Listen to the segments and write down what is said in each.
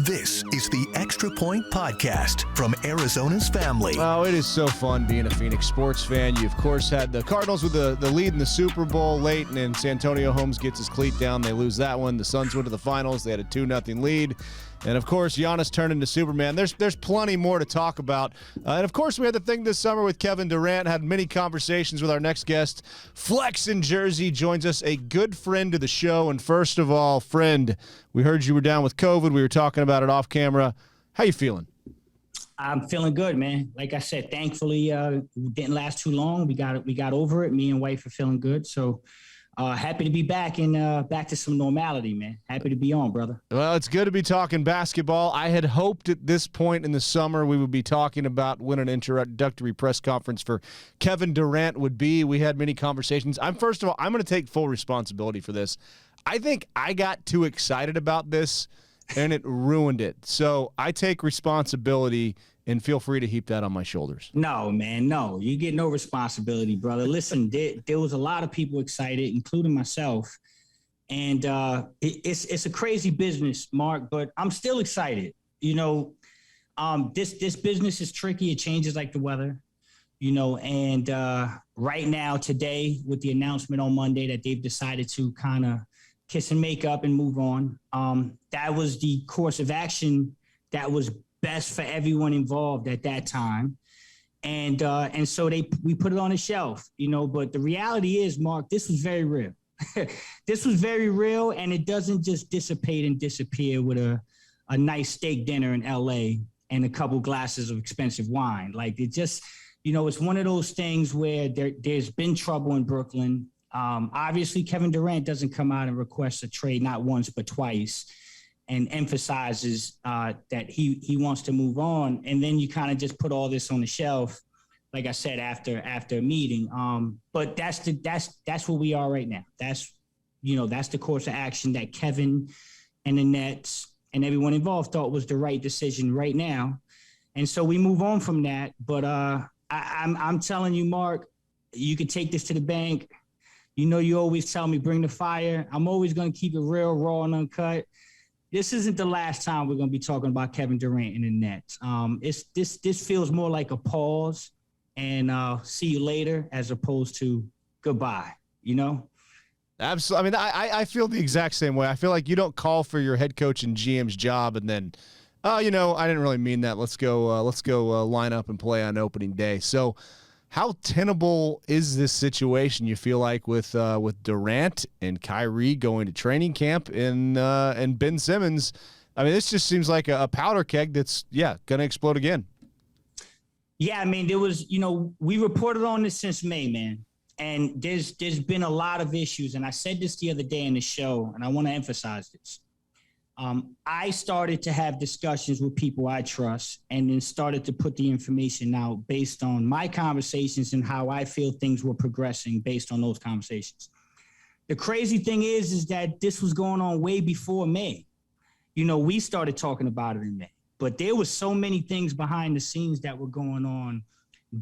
This is the Extra Point Podcast from Arizona's family. Oh, it is so fun being a Phoenix sports fan. You, of course, had the Cardinals with the lead in the Super Bowl late, and then Santonio Holmes gets his cleat down. They lose that one. The Suns went to the finals. They had a 2-0 lead. And, of course, Giannis turned into Superman. There's plenty more to talk about. And, of course, we had the thing this summer with Kevin Durant. Had many conversations with our next guest. Flex in Jersey joins us, a good friend of the show. And, first of all, friend, we heard you were down with COVID. We were talking about it off camera. How you feeling? I'm feeling good, man. Like I said, thankfully, it didn't last too long. We got over it. Me and wife are feeling good. So happy to be back and back to some normality, man. Happy to be on, brother. Well, it's good to be talking basketball. I had hoped at this point in the summer we would be talking about when an introductory press conference for Kevin Durant would be. We had many conversations. First of all, I'm going to take full responsibility for this. I think I got too excited about this, and it ruined it. So I take responsibility, and feel free to heap that on my shoulders. No, man, no. You get no responsibility, brother. Listen, there was a lot of people excited, including myself. And it's a crazy business, Mark, but I'm still excited. You know, this business is tricky. It changes like the weather, you know, and right now, today, with the announcement on Monday that they've decided to kind of kiss and make up and move on. That was the course of action that was best for everyone involved at that time. And so we put it on the shelf, you know, but the reality is, Mark, this was very real. This was very real, and it doesn't just dissipate and disappear with a nice steak dinner in LA and a couple glasses of expensive wine. Like, it just, you know, it's one of those things where there's been trouble in Brooklyn. Obviously, Kevin Durant doesn't come out and request a trade not once but twice, and emphasizes that he wants to move on. And then you kind of just put all this on the shelf, like I said, after a meeting. But that's where we are right now. That's the course of action that Kevin and the Nets and everyone involved thought was the right decision right now. And so we move on from that. But I'm telling you, Mark, you could take this to the bank. You know, you always tell me, bring the fire. I'm always going to keep it real, raw, and uncut. This isn't the last time we're going to be talking about Kevin Durant and the Nets. This feels more like a pause and see you later as opposed to goodbye, you know? Absolutely. I mean, I feel the exact same way. I feel like you don't call for your head coach and GM's job and then, you know, I didn't really mean that. Let's go line up and play on opening day. So how tenable is this situation, you feel like, with Durant and Kyrie going to training camp and Ben Simmons? I mean, this just seems like a powder keg that's, going to explode again. Yeah, I mean, there was, you know, we reported on this since May, man. And there's been a lot of issues. And I said this the other day in the show, and I want to emphasize this. I started to have discussions with people I trust and then started to put the information out based on my conversations and how I feel things were progressing based on those conversations. The crazy thing is that this was going on way before May. You know, we started talking about it in May, but there was so many things behind the scenes that were going on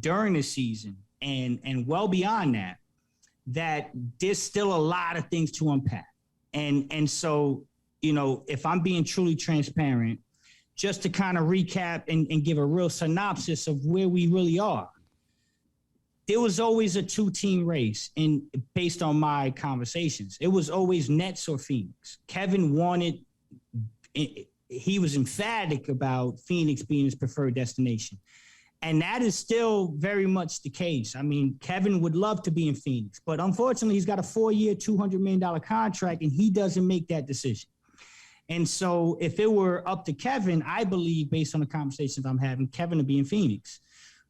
during the season and well beyond that there's still a lot of things to unpack. And so, you know, if I'm being truly transparent, just to kind of recap and give a real synopsis of where we really are, there was always a two-team race based on my conversations. It was always Nets or Phoenix. Kevin he was emphatic about Phoenix being his preferred destination. And that is still very much the case. I mean, Kevin would love to be in Phoenix, but unfortunately he's got a 4-year, $200 million contract, and he doesn't make that decision. And so if it were up to Kevin, I believe, based on the conversations I'm having, Kevin would be in Phoenix.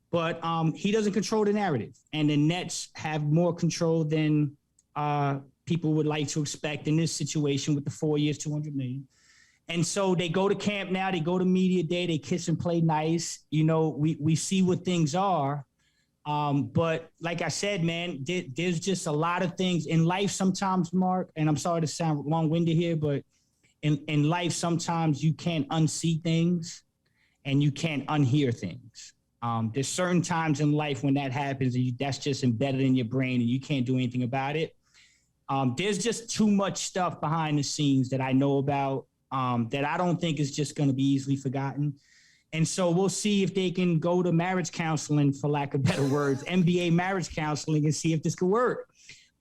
But he doesn't control the narrative. And the Nets have more control than people would like to expect in this situation with the 4 years, $200 million. And so they go to camp now. They go to media day. They kiss and play nice. You know, we see what things are. But like I said, man, there's just a lot of things in life sometimes, Mark, and I'm sorry to sound long-winded here, but in life, sometimes you can't unsee things and you can't unhear things. There's certain times in life when that happens and that's just embedded in your brain and you can't do anything about it. There's just too much stuff behind the scenes that I know about that I don't think is just going to be easily forgotten. And so we'll see if they can go to marriage counseling, for lack of better words, NBA marriage counseling, and see if this could work.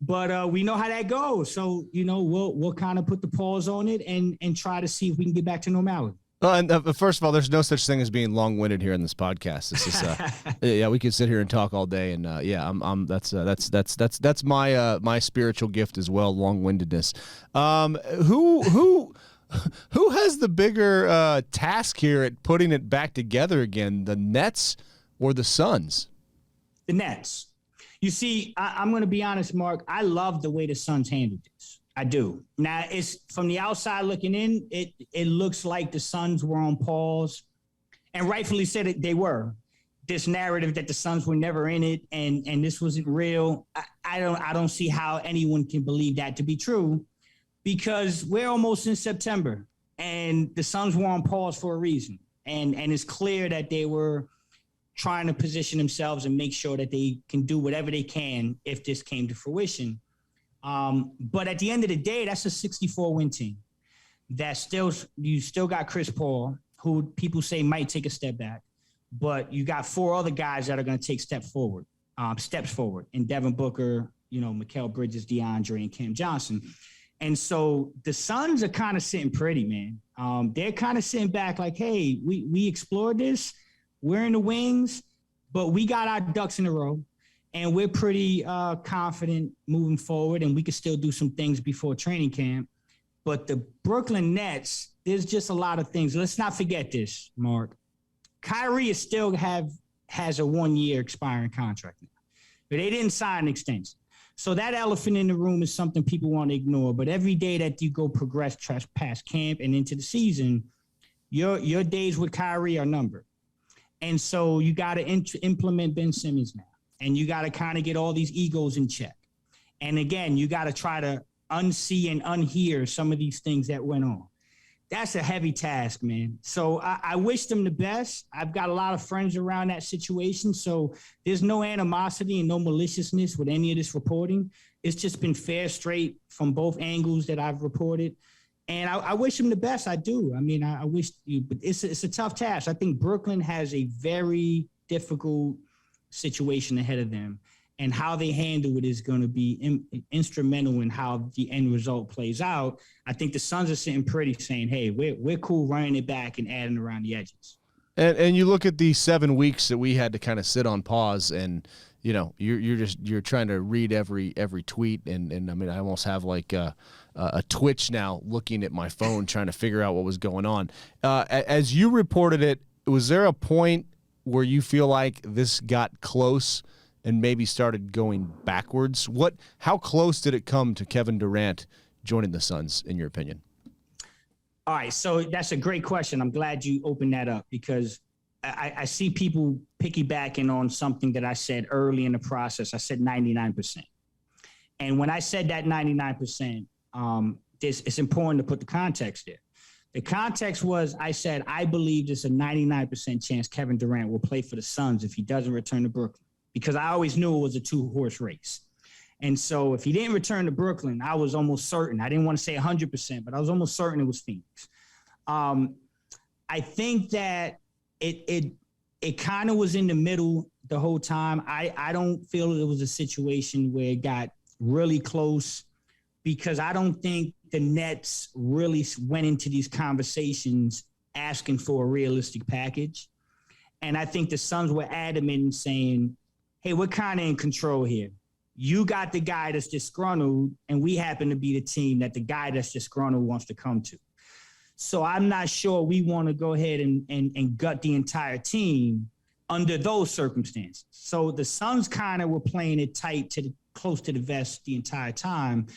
But we know how that goes. So, we'll kind of put the pause on it and try to see if we can get back to normality. And first of all, there's no such thing as being long-winded here in this podcast. This is, yeah, we could sit here and talk all day, and that's my spiritual gift as well, long-windedness. Who has the bigger task here at putting it back together again, the Nets or the Suns? The Nets. You see, I'm going to be honest, Mark. I love the way the Suns handled this. I do. Now, it's from the outside looking in, it looks like the Suns were on pause, and rightfully said it, they were. This narrative that the Suns were never in it and this wasn't real. I don't see how anyone can believe that to be true, because we're almost in September and the Suns were on pause for a reason. And it's clear that they were trying to position themselves and make sure that they can do whatever they can if this came to fruition. But at the end of the day, that's a 64-win team. You still got Chris Paul, who people say might take a step back, but you got 4 other guys that are going to take steps forward, in Devin Booker, Mikal Bridges, DeAndre, and Cam Johnson. And so the Suns are kind of sitting pretty, man. They're kind of sitting back like, hey, we explored this. We're in the wings, but we got our ducks in a row. And we're pretty confident moving forward, and we can still do some things before training camp. But the Brooklyn Nets, there's just a lot of things. Let's not forget this, Mark. Kyrie has a 1-year expiring contract now. But they didn't sign an extension. So that elephant in the room is something people want to ignore. But every day that you progress past camp and into the season, your days with Kyrie are numbered. And so you got to implement Ben Simmons now. And you got to kind of get all these egos in check. And again, you got to try to unsee and unhear some of these things that went on. That's a heavy task, man. So I wish them the best. I've got a lot of friends around that situation. So there's no animosity and no maliciousness with any of this reporting. It's just been fair, straight from both angles that I've reported. And I wish them the best. I do. I mean, I wish you, but it's a tough task. I think Brooklyn has a very difficult situation ahead of them, and how they handle it is going to be instrumental in how the end result plays out. I think the Suns are sitting pretty, saying, hey, we're cool running it back and adding around the edges. And you look at the 7 weeks that we had to kind of sit on pause, and you're trying to read every tweet, and I mean, I almost have like a twitch now looking at my phone trying to figure out what was going on. As you reported it, was there a point where you feel like this got close and maybe started going backwards? How close did it come to Kevin Durant joining the Suns, in your opinion? All right, so that's a great question. I'm glad you opened that up, because I see people piggybacking on something that I said early in the process. I said 99%. And when I said that 99%, it's important to put the context there. The context was, I said, I believe there's a 99% chance Kevin Durant will play for the Suns if he doesn't return to Brooklyn, because I always knew it was a 2-horse race. And so if he didn't return to Brooklyn, I was almost certain. I didn't want to say 100%, but I was almost certain it was Phoenix. I think that it kind of was in the middle the whole time. I don't feel it was a situation where it got really close, because I don't think the Nets really went into these conversations asking for a realistic package. And I think the Suns were adamant in saying, hey, we're kind of in control here. You got the guy that's disgruntled, and we happen to be the team that the guy that's disgruntled wants to come to. So I'm not sure we want to go ahead and gut the entire team under those circumstances. So the Suns kind of were playing it tight close to the vest the entire time.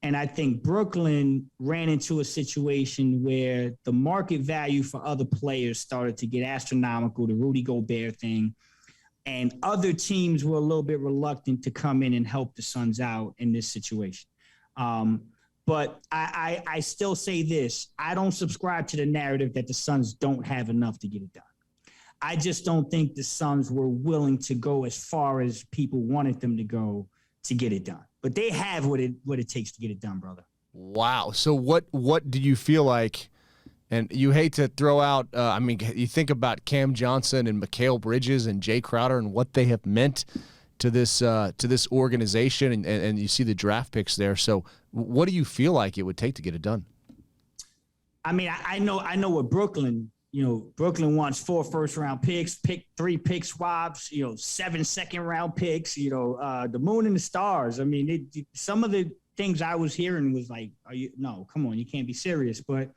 And I think Brooklyn ran into a situation where the market value for other players started to get astronomical, the Rudy Gobert thing, and other teams were a little bit reluctant to come in and help the Suns out in this situation. But I still say this. I don't subscribe to the narrative that the Suns don't have enough to get it done. I just don't think the Suns were willing to go as far as people wanted them to go to get it done. But they have what it takes to get it done, brother. Wow. So what do you feel like And you hate to throw out, you think about Cam Johnson and Mikal Bridges and Jay Crowder and what they have meant to this organization, and you see the draft picks there. So what do you feel like it would take to get it done? I mean, I know what Brooklyn, Brooklyn wants 4 first-round picks, 3 pick swaps, 7 second-round picks, the moon and the stars. I mean, some of the things I was hearing was like, no, come on, you can't be serious. But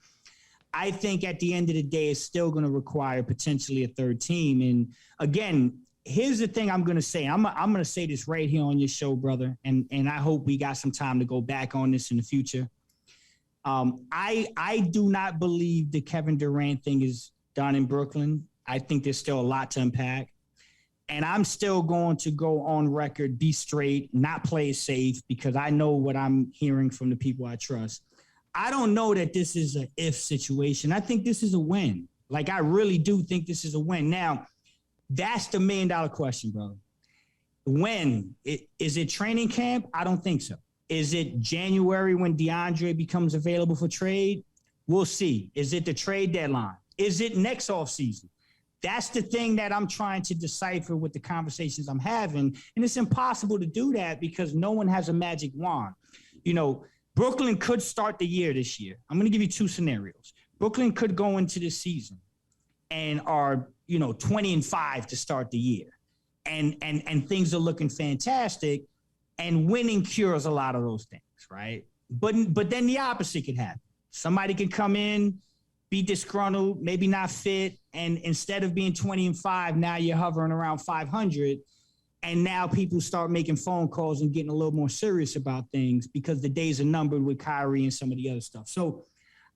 I think at the end of the day, it's still going to require potentially a third team. And again, here's the thing I'm going to say. I'm going to say this right here on your show, brother. And I hope we got some time to go back on this in the future. I do not believe the Kevin Durant thing is done in Brooklyn. I think there's still a lot to unpack. And I'm still going to go on record, be straight, not play it safe, because I know what I'm hearing from the people I trust. I don't know that this is an if situation. I think this is a win. Like, I really do think this is a win. Now, that's the $1 million question, brother. When? Is it training camp? I don't think so. Is it January when DeAndre becomes available for trade? We'll see. Is it the trade deadline? Is it next offseason? That's the thing that I'm trying to decipher with the conversations I'm having. And it's impossible to do that because no one has a magic wand. Brooklyn could start the year this year. I'm going to give you 2 scenarios. Brooklyn could go into the season and are, 20-5 to start the year. And things are looking fantastic, and winning cures a lot of those things, right? But then the opposite could happen. Somebody could come in, be disgruntled, maybe not fit, and instead of being 20-5, now you're hovering around 500. And now people start making phone calls and getting a little more serious about things because the days are numbered with Kyrie and some of the other stuff. So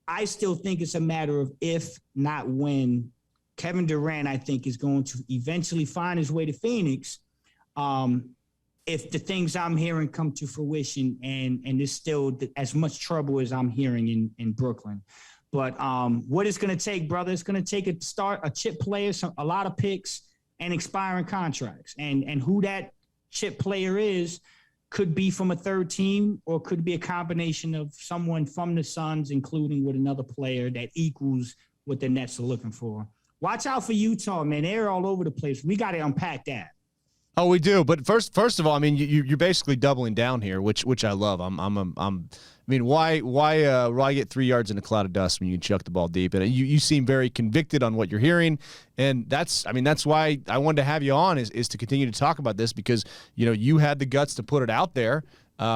I still think it's a matter of if, not when. Kevin Durant, I think, is going to eventually find his way to Phoenix if the things I'm hearing come to fruition, and there's still as much trouble as I'm hearing in Brooklyn. But what it's going to take, brother, it's going to take a chip player, a lot of picks, and expiring contracts. And who that chip player is could be from a third team or could be a combination of someone from the Suns, including with another player that equals what the Nets are looking for. Watch out for Utah, man. They're all over the place. We got to unpack that. Oh, we do. But first of all, I mean, you're basically doubling down here, which I love. Why get 3 yards in a cloud of dust when you chuck the ball deep? And you seem very convicted on what you're hearing, and that's why I wanted to have you on is to continue to talk about this because you had the guts to put it out there.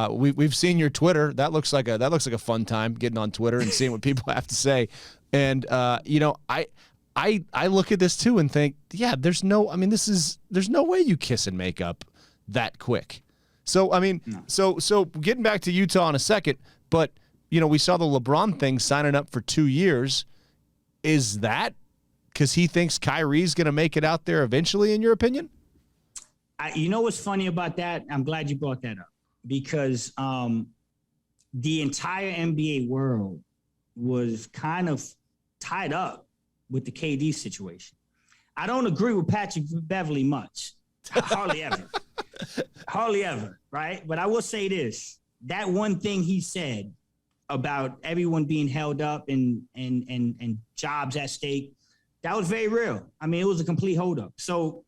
We've seen your Twitter. That looks like a fun time getting on Twitter and seeing what people have to say. And I look at this too and think, yeah, there's no way you kiss and make up that quick. So, so getting back to Utah in a second, but, we saw the LeBron thing signing up for 2 years. Is that because he thinks Kyrie's going to make it out there eventually, in your opinion? You know what's funny about that? I'm glad you brought that up because the entire NBA world was kind of tied up with the KD situation. I don't agree with Patrick Beverley much. Hardly ever, right? But I will say this. That one thing he said about everyone being held up and jobs at stake, that was very real. I mean, it was a complete holdup. So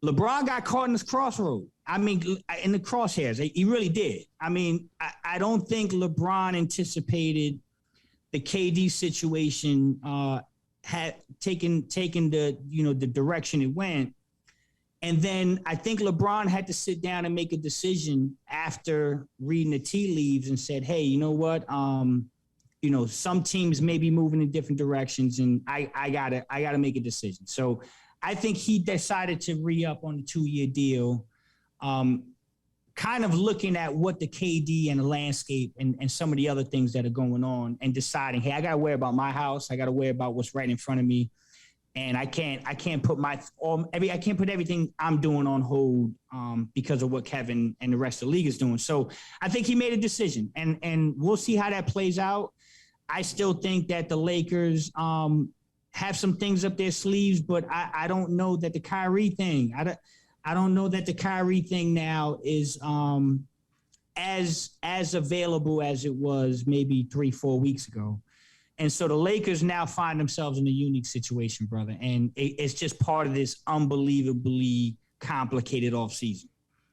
LeBron got caught in this crossroad. I mean, in the crosshairs. He really did. I mean, I don't think LeBron anticipated the KD situation had taken the direction it went. And then I think LeBron had to sit down and make a decision after reading the tea leaves and said, hey, you know what? Some teams may be moving in different directions and I gotta make a decision. So I think he decided to re-up on the 2-year deal, kind of looking at what the KD and the landscape and some of the other things that are going on and deciding, hey, I got to worry about my house. I got to worry about what's right in front of me. And I can't put everything I'm doing on hold because of what Kevin and the rest of the league is doing. So I think he made a decision and we'll see how that plays out. I still think that the Lakers have some things up their sleeves, but I don't know that the Kyrie thing, I don't know that the Kyrie thing now is as available as it was maybe 3-4 weeks ago. And so the Lakers now find themselves in a unique situation, brother. And it's just part of this unbelievably complicated offseason.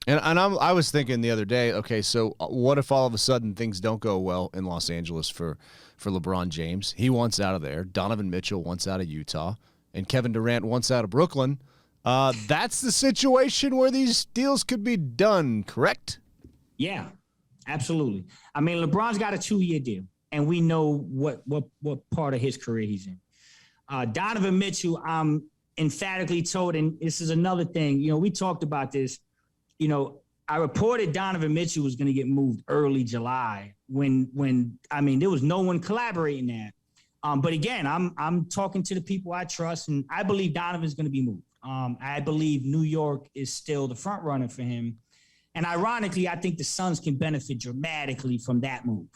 And I was thinking the other day, okay, so what if all of a sudden things don't go well in Los Angeles for LeBron James? He wants out of there. Donovan Mitchell wants out of Utah. And Kevin Durant wants out of Brooklyn. That's the situation where these deals could be done, correct? Yeah, absolutely. I mean, LeBron's got a 2-year deal, and we know what part of his career he's in. Donovan Mitchell, I'm emphatically told, and this is another thing, we talked about this. I reported Donovan Mitchell was going to get moved early July when there was no one collaborating that. But again, I'm talking to the people I trust, and I believe Donovan's going to be moved. I believe New York is still the front runner for him. And ironically, I think the Suns can benefit dramatically from that move.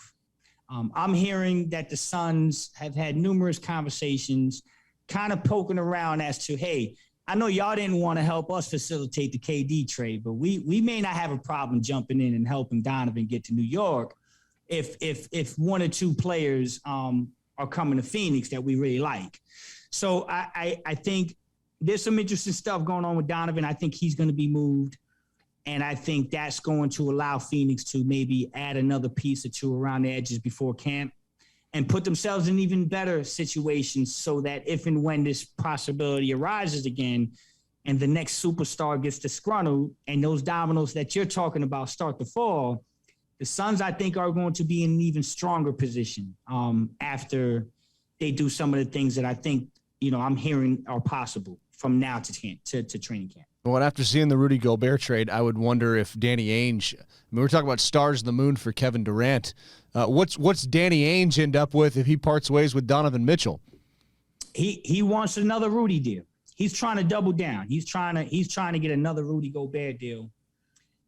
I'm hearing that the Suns have had numerous conversations kind of poking around as to, hey, I know y'all didn't want to help us facilitate the KD trade, but we may not have a problem jumping in and helping Donovan get to New York if one or two players are coming to Phoenix that we really like. So I think there's some interesting stuff going on with Donovan. I think he's going to be moved, and I think that's going to allow Phoenix to maybe add another piece or two around the edges before camp and put themselves in even better situations so that if and when this possibility arises again and the next superstar gets disgruntled and those dominoes that you're talking about start to fall, the Suns, I think, are going to be in an even stronger position after they do some of the things that I think, I'm hearing are possible from now to training camp. Well, after seeing the Rudy Gobert trade, I would wonder if Danny Ainge, we're talking about stars in the moon for Kevin Durant. What's Danny Ainge end up with if he parts ways with Donovan Mitchell? He wants another Rudy deal. He's trying to double down. He's trying to get another Rudy Gobert deal.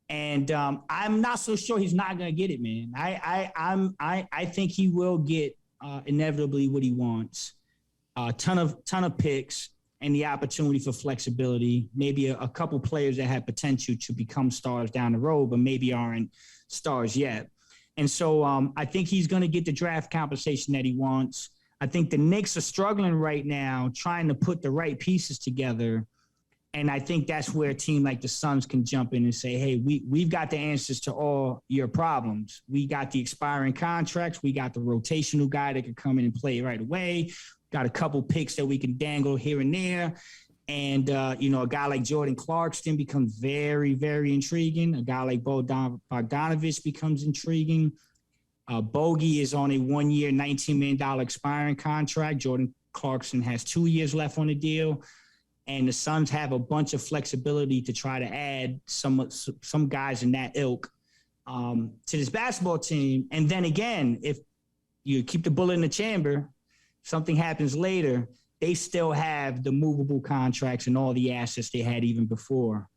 And I'm not so sure he's not going to get it, man. I think he will get inevitably what he wants. A ton of picks and the opportunity for flexibility, maybe a couple players that have potential to become stars down the road, but maybe aren't stars yet. And so I think he's going to get the draft compensation that he wants. I think the Knicks are struggling right now trying to put the right pieces together. And I think that's where a team like the Suns can jump in and say, hey, we've got the answers to all your problems. We got the expiring contracts. We got the rotational guy that can come in and play right away. Got a couple picks that we can dangle here and there. And, a guy like Jordan Clarkson becomes very, very intriguing. A guy like Bogdanovich becomes intriguing. Bogey is on a 1-year, $19 million expiring contract. Jordan Clarkson has 2 years left on the deal. And the Suns have a bunch of flexibility to try to add some guys in that ilk to this basketball team. And then again, if you keep the bullet in the chamber, something happens later, they still have the movable contracts and all the assets they had even before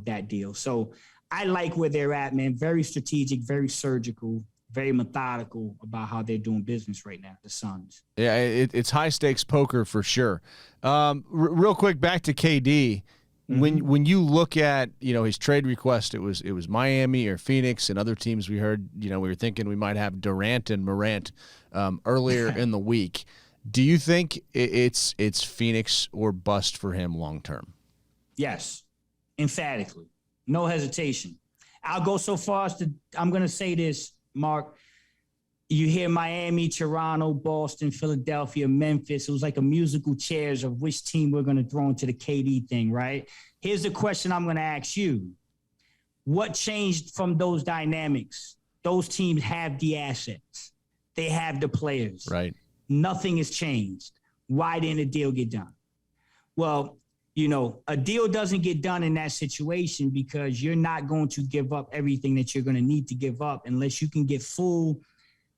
that deal. So I like where they're at, man. Very strategic, very surgical, very methodical about how they're doing business right now, the Suns. Yeah, it's high-stakes poker for sure. Real quick, back to KD. Mm-hmm. When you look at, his trade request, it was Miami or Phoenix and other teams we heard, we were thinking we might have Durant and Morant earlier in the week. Do you think it's Phoenix or bust for him long term? Yes, emphatically, no hesitation. I'll go so far as I'm going to say this, Mark. You hear Miami, Toronto, Boston, Philadelphia, Memphis. It was like a musical chairs of which team we're going to throw into the KD thing, right? Here's the question I'm going to ask you. What changed from those dynamics? Those teams have the assets. They have the players. Right. Nothing has changed. Why didn't a deal get done? Well, a deal doesn't get done in that situation because you're not going to give up everything that you're going to need to give up unless you can get full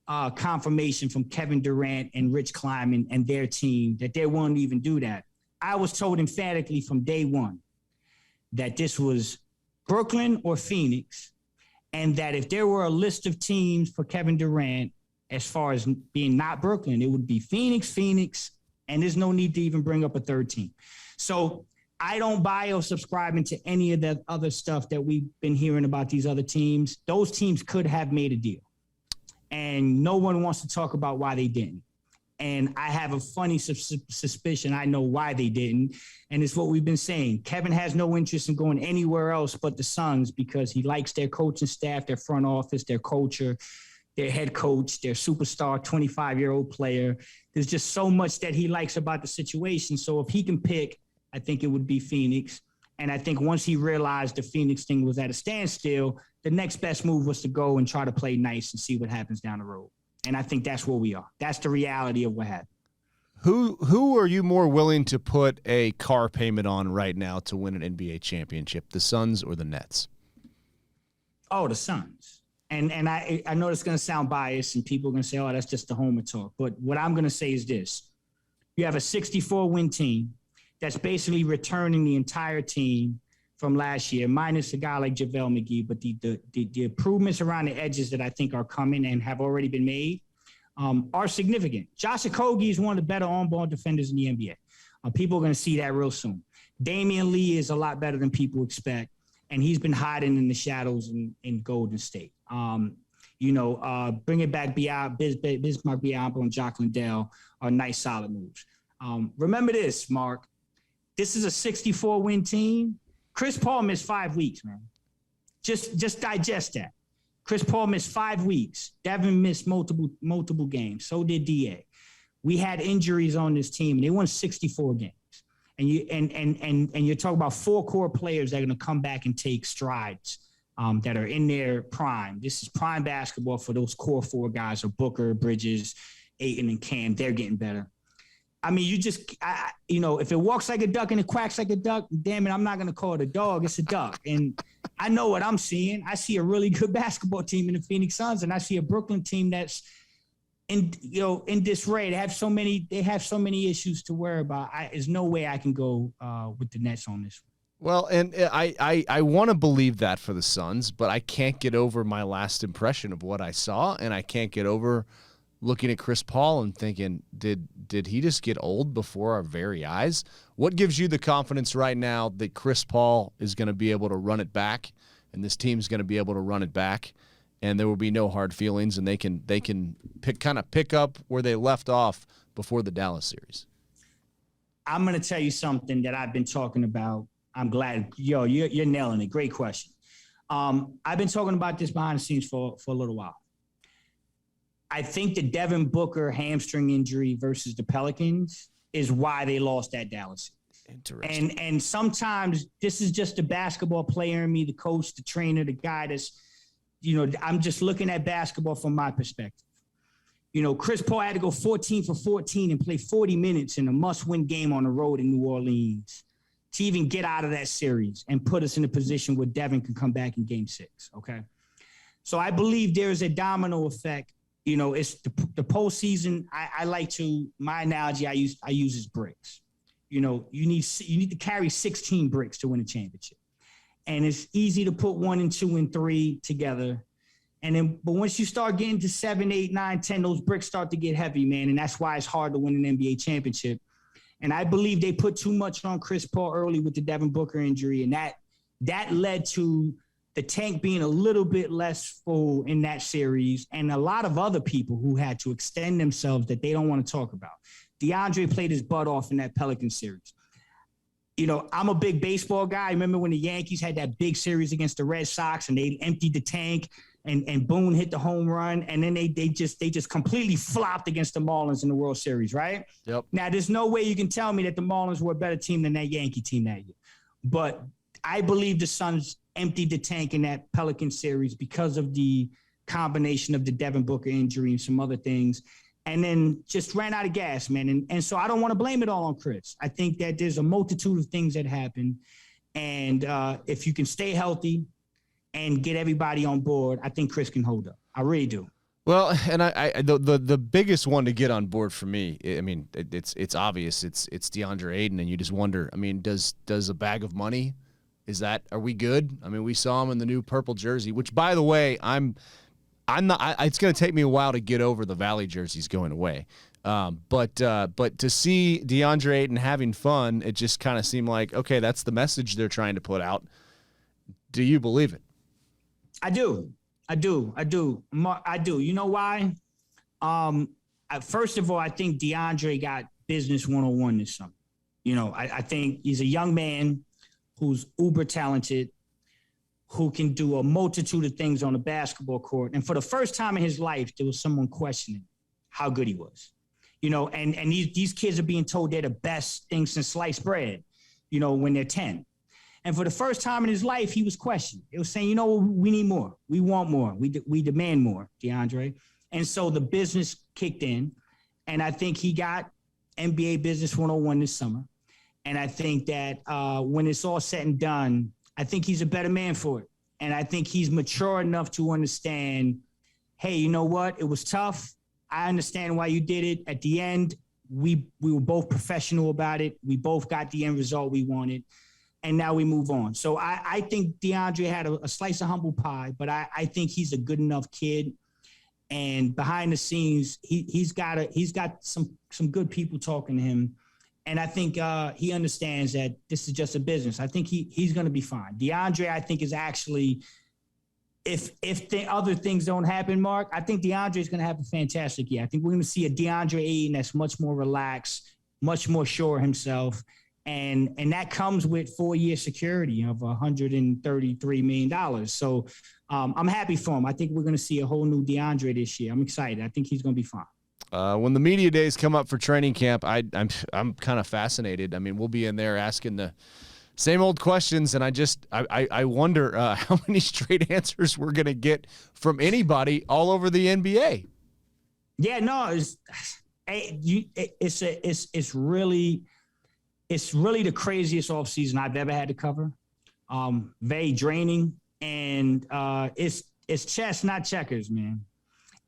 confirmation from Kevin Durant and Rich Kleiman and their team that they won't even do that. I was told emphatically from day one that this was Brooklyn or Phoenix, and that if there were a list of teams for Kevin Durant, as far as being not Brooklyn, it would be Phoenix, and there's no need to even bring up a third team. So I don't buy or subscribe into any of that other stuff that we've been hearing about these other teams. Those teams could have made a deal, and no one wants to talk about why they didn't. And I have a funny suspicion I know why they didn't. And it's what we've been saying. Kevin has no interest in going anywhere else but the Suns because he likes their coaching staff, their front office, their culture, their head coach, their superstar 25-year-old player. There's just so much that he likes about the situation. So if he can pick, I think it would be Phoenix. And I think once he realized the Phoenix thing was at a standstill, the next best move was to go and try to play nice and see what happens down the road. And I think that's where we are. That's the reality of what happened. Who are you more willing to put a car payment on right now to win an NBA championship, the Suns or the Nets? Oh, the Suns. And I know it's going to sound biased and people are going to say, oh, that's just the homer talk. But what I'm going to say is this. You have a 64-win team that's basically returning the entire team from last year, minus a guy like JaVale McGee. But the improvements around the edges that I think are coming and have already been made are significant. Josh Okogie is one of the better on-ball defenders in the NBA. People are going to see that real soon. Damian Lee is a lot better than people expect, and he's been hiding in the shadows in Golden State. Bringing back Bismarck Biyombo and Jock Landale are nice, solid moves. Remember this, Mark. This is a 64-win team. Chris Paul missed 5 weeks, man. Just digest that. Chris Paul missed 5 weeks. Devin missed multiple games. So did DA. We had injuries on this team, and they won 64 games. And you're talking about 4 core players that are going to come back and take strides that are in their prime. This is prime basketball for those core 4 guys: are Booker, Bridges, Ayton, and Cam. They're getting better. I mean, if it walks like a duck and it quacks like a duck, damn it, I'm not going to call it a dog. It's a duck. And I know what I'm seeing. I see a really good basketball team in the Phoenix Suns, and I see a Brooklyn team that's in disarray. They have so many issues to worry about. There's no way I can go with the Nets on this one. Well, and I want to believe that for the Suns, but I can't get over my last impression of what I saw, and I can't get over looking at Chris Paul and thinking, did he just get old before our very eyes? What gives you the confidence right now that Chris Paul is going to be able to run it back, and this team's going to be able to run it back, and there will be no hard feelings, and they can pick up where they left off before the Dallas series? I'm going to tell you something that I've been talking about. I'm glad, you're nailing it. Great question. I've been talking about this behind the scenes for a little while. I think the Devin Booker hamstring injury versus the Pelicans is why they lost that Dallas series. Interesting. And sometimes this is just the basketball player in me, the coach, the trainer, the guy that's, I'm just looking at basketball from my perspective. Chris Paul had to go 14 for 14 and play 40 minutes in a must-win game on the road in New Orleans to even get out of that series and put us in a position where Devin can come back in Game 6, okay? So I believe there is a domino effect. It's the postseason. My analogy I use is bricks. You need to carry 16 bricks to win a championship. And it's easy to put 1 and 2 and 3 together. But once you start getting to 7, 8, 9, 10, those bricks start to get heavy, man. And that's why it's hard to win an NBA championship. And I believe they put too much on Chris Paul early with the Devin Booker injury. And that led to the tank being a little bit less full in that series, and a lot of other people who had to extend themselves that they don't want to talk about. DeAndre played his butt off in that Pelican series. I'm a big baseball guy. I remember when the Yankees had that big series against the Red Sox and they emptied the tank and Boone hit the home run, and then they just completely flopped against the Marlins in the World Series, right? Yep. Now, there's no way you can tell me that the Marlins were a better team than that Yankee team that year. But I believe the Suns emptied the tank in that Pelican series because of the combination of the Devin Booker injury and some other things, and then just ran out of gas, man. And so I don't want to blame it all on Chris. I think that there's a multitude of things that happen, and if you can stay healthy and get everybody on board, I think Chris can hold up. I really do. Well, and the biggest one to get on board for me, I mean, it's obvious. It's DeAndre Ayton, and you just wonder, I mean, does a bag of money, are we good? I mean, we saw him in the new purple jersey, which, by the way, I'm not. It's going to take me a while to get over the Valley jerseys going away. But to see DeAndre Ayton having fun, it just kind of seemed like, okay, that's the message they're trying to put out. Do you believe it? I do. You know why? first of all, I think DeAndre got business 101 this summer. I think he's a young man who's uber talented, who can do a multitude of things on the basketball court. And for the first time in his life, there was someone questioning how good he was. And these kids are being told they're the best thing since sliced bread, when they're 10. And for the first time in his life, he was questioned. It was saying, we need more. We want more. We demand more, DeAndre. And so the business kicked in. And I think he got NBA Business 101 this summer. And I think that when it's all said and done, I think he's a better man for it. And I think he's mature enough to understand, hey, you know what? It was tough. I understand why you did it. At the end, we were both professional about it. We both got the end result we wanted. And now we move on. So I think DeAndre had a slice of humble pie, but I think he's a good enough kid. And behind the scenes, he's got some good people talking to him. And I think he understands that this is just a business. I think he's going to be fine. DeAndre, I think, is actually, if the other things don't happen, Mark, I think DeAndre is going to have a fantastic year. I think we're going to see a DeAndre Ayton that's much more relaxed, much more sure of himself. And that comes with 4-year security of $133 million. So I'm happy for him. I think we're going to see a whole new DeAndre this year. I'm excited. I think he's going to be fine. When the media days come up for training camp, I'm kind of fascinated. I mean, we'll be in there asking the same old questions, and I wonder how many straight answers we're going to get from anybody all over the NBA. Yeah, no, it's really the craziest offseason I've ever had to cover. Very draining, and it's chess, not checkers, man.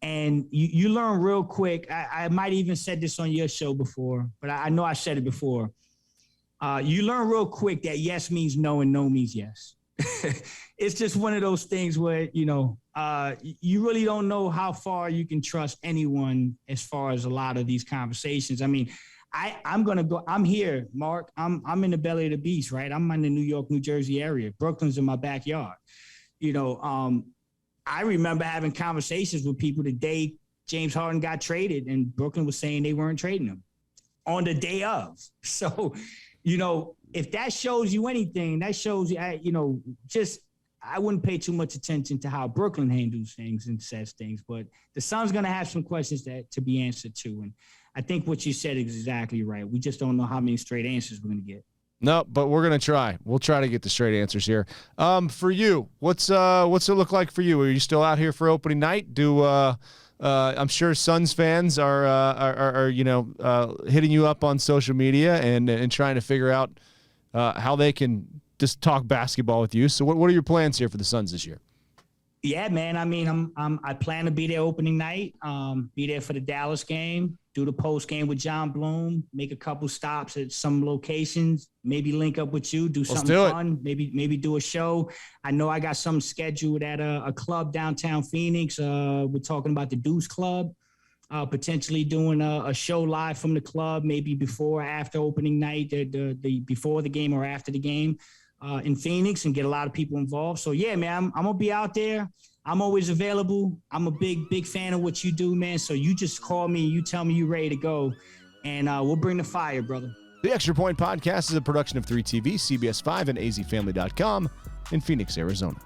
And you learn real quick. I might even said this on your show before, but I know I said it before. You learn real quick that yes means no and no means yes. It's just one of those things where, you really don't know how far you can trust anyone as far as a lot of these conversations. I mean, I'm going to go. I'm here, Mark. I'm in the belly of the beast, right? I'm in the New York, New Jersey area. Brooklyn's in my backyard. I remember having conversations with people the day James Harden got traded, and Brooklyn was saying they weren't trading him on the day of. So, if that shows you anything, that shows you, I wouldn't pay too much attention to how Brooklyn handles things and says things, but the Suns going to have some questions to be answered too. And I think what you said is exactly right. We just don't know how many straight answers we're going to get. No, but we're going to try. We'll try to get the straight answers here. For you, what's it look like for you? Are you still out here for opening night? I'm sure Suns fans are hitting you up on social media and trying to figure out how they can just talk basketball with you. So what are your plans here for the Suns this year? Yeah, man. I mean, I plan to be there opening night, be there for the Dallas game, do the post game with John Bloom, make a couple stops at some locations, maybe link up with you, do something fun, maybe do a show. I know I got something scheduled at a club downtown Phoenix. We're talking about the Deuce Club, potentially doing a show live from the club, maybe before or after opening night, the before the game or after the game. In Phoenix, and get a lot of people involved. So yeah, man, I'm gonna be out there. I'm always available. I'm a big fan of what you do, man. So you just call me, you tell me you're ready to go, and we'll bring the fire, brother. The Extra Point Podcast is a production of 3TV, CBS 5, and azfamily.com in Phoenix, Arizona.